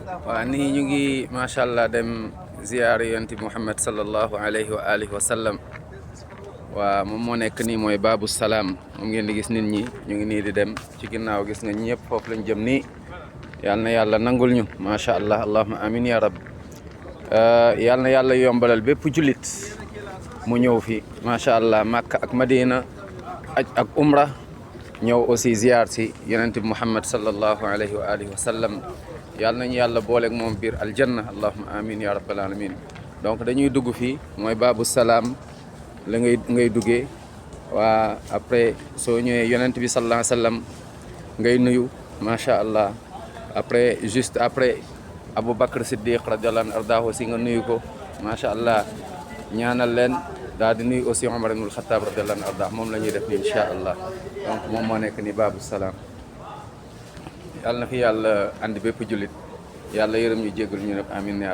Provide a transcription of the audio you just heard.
waa nii ñu ngi macha allah dem ziyaare yonent Muhammad sallallahu alayhi wa alihi wa sallam. waa moom moo nekk nii mooy baabu salaam moom ngeen di gis nit ñi ñu ngi nii di dem ci ginnaaw gis nga ñëpp foofu lañ jëm nii. yal na yàlla nangul ñu macha allah allahumma amin ya rab. yal na yàlla yombalal bépp jullit mu ñëw fi macha allah Makka ak Madina aj ak umra ñëw aussi ziyaar si yonent bi Muhammad sallallahu alayhi wa alihi wa sallam. yal nañu yàlla booleeg moom biir aljanna allahumma amin ya rabbal alamin. donc dañuy dugg fii mooy baabu salaam la ngay duggee waa après soo ñëwee yonent bi sallallahu alayhi wa sallam ngay nuyu macha allah. après juste après Aboubacar Siddiq radiyallahu anhu ardaahu aussi nga nuyu ko macha allah ñaanal leen daal di nuyu aussi Omar ibnul Xattaab radiyallahu anhu ardaah moom la ñuy def ni incha allah. donc moom moo nekk ni baabu salaam. yàlla na fi yàlla andi bépp jullit yàlla yërëm ñu jégal ñu nag amin ya